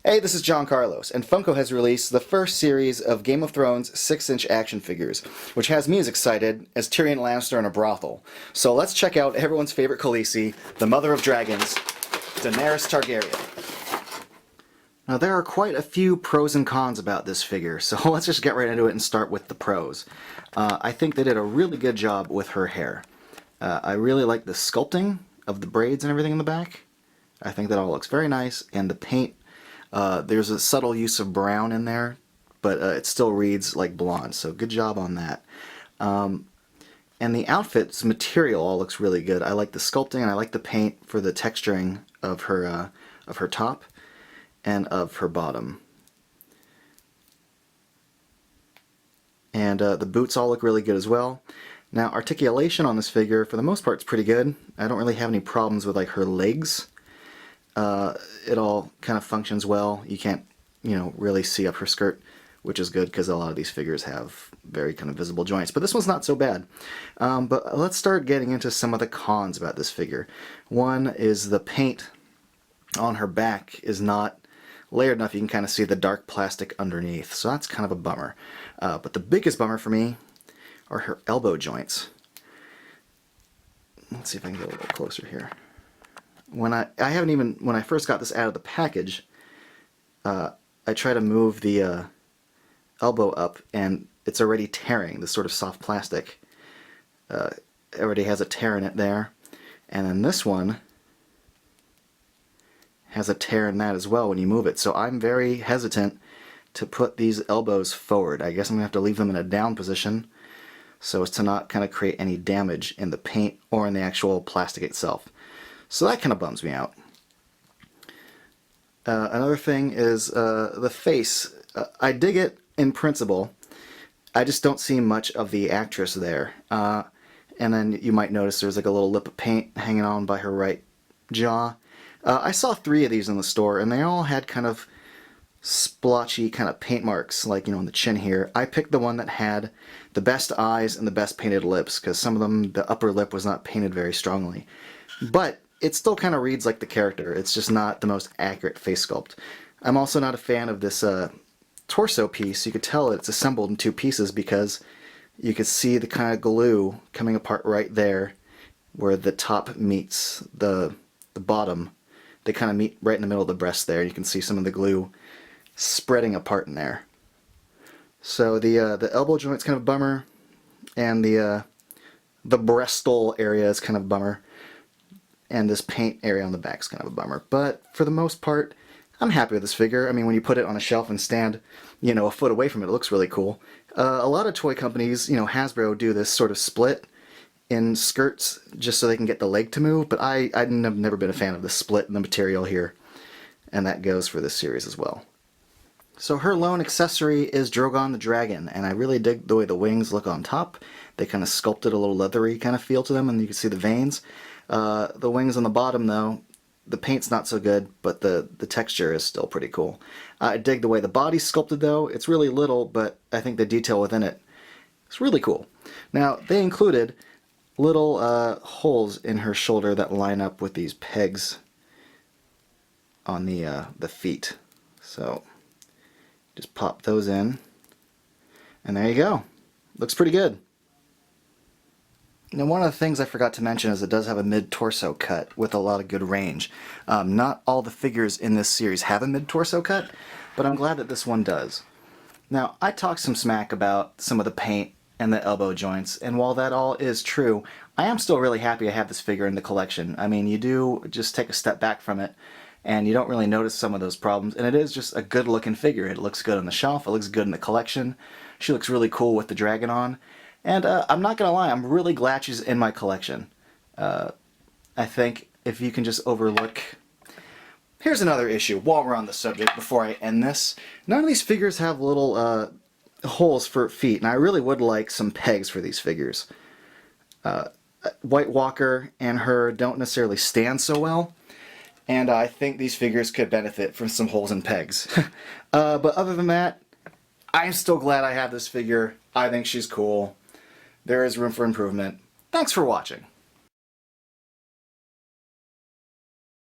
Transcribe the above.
Hey, this is John Carlos, and Funko has released the first series of Game of Thrones 6-inch action figures, which has me as excited as Tyrion Lannister in a brothel. So let's check out everyone's favorite Khaleesi, the Mother of Dragons, Daenerys Targaryen. Now there are quite a few pros and cons about this figure, so let's just get right into it and start with the pros. I think they did a really good job with her hair. I really like the sculpting of the braids and everything in the back. I think that all looks very nice, and the paint, there's a subtle use of brown in there, but it still reads like blonde, so good job on that. And the outfit's material all looks really good. I like the sculpting, and I like the paint for the texturing of her top and of her bottom. And the boots all look really good as well. Now, articulation on this figure, for the most part, is pretty good. I don't really have any problems with like her legs. It all kind of functions well. You can't, really see up her skirt, which is good because a lot of these figures have very kind of visible joints. But this one's not so bad. But let's start getting into some of the cons about this figure. One is the paint on her back is not layered enough. You can kind of see the dark plastic underneath, so that's kind of a bummer. But the biggest bummer for me are her elbow joints. Let's see if I can get a little closer here. When I first got this out of the package, I try to move the elbow up, and it's already tearing. This sort of soft plastic already has a tear in it there, and then this one has a tear in that as well when you move it. So I'm very hesitant to put these elbows forward. I guess I'm gonna have to leave them in a down position so as to not kind of create any damage in the paint or in the actual plastic itself. So that kind of bums me out. Another thing is the face. I dig it in principle. I just don't see much of the actress there. And then you might notice there's like a little lip of paint hanging on by her right jaw. I saw 3 of these in the store, and they all had kind of splotchy kind of paint marks, like, on the chin here. I picked the one that had the best eyes and the best painted lips, because some of them, the upper lip was not painted very strongly. But it still kind of reads like the character. It's just not the most accurate face sculpt. I'm also not a fan of this torso piece. You could tell it's assembled in 2 pieces because you could see the kind of glue coming apart right there where the top meets the bottom. They kind of meet right in the middle of the breast there. You can see some of the glue spreading apart in there. So the elbow joint's kind of a bummer, and the breastal area is kind of a bummer, and this paint area on the back is kind of a bummer. But for the most part, I'm happy with this figure. I mean, when you put it on a shelf and stand, a foot away from it, it looks really cool. A lot of toy companies, Hasbro, do this sort of split in skirts just so they can get the leg to move, but I've never been a fan of the split in the material here, and that goes for this series as well. So her lone accessory is Drogon the Dragon, and I really dig the way the wings look on top. They kind of sculpted a little leathery kind of feel to them, and you can see the veins. The wings on the bottom, though, the paint's not so good, but the texture is still pretty cool. I dig the way the body's sculpted, though. It's really little, but I think the detail within it is really cool. Now, they included little holes in her shoulder that line up with these pegs on the feet. So just pop those in, and there you go. Looks pretty good. Now, one of the things I forgot to mention is it does have a mid-torso cut with a lot of good range. Not all the figures in this series have a mid-torso cut, but I'm glad that this one does. Now, I talked some smack about some of the paint and the elbow joints, and while that all is true, I am still really happy I have this figure in the collection. I mean, you do just take a step back from it, and you don't really notice some of those problems, and it is just a good-looking figure. It looks good on the shelf, it looks good in the collection. She looks really cool with the dragon on. And I'm not going to lie, I'm really glad she's in my collection. I think if you can just overlook... Here's another issue while we're on the subject before I end this. None of these figures have little holes for feet, and I really would like some pegs for these figures. White Walker and her don't necessarily stand so well, and I think these figures could benefit from some holes and pegs. But other than that, I'm still glad I have this figure. I think she's cool. There is room for improvement. Thanks for watching.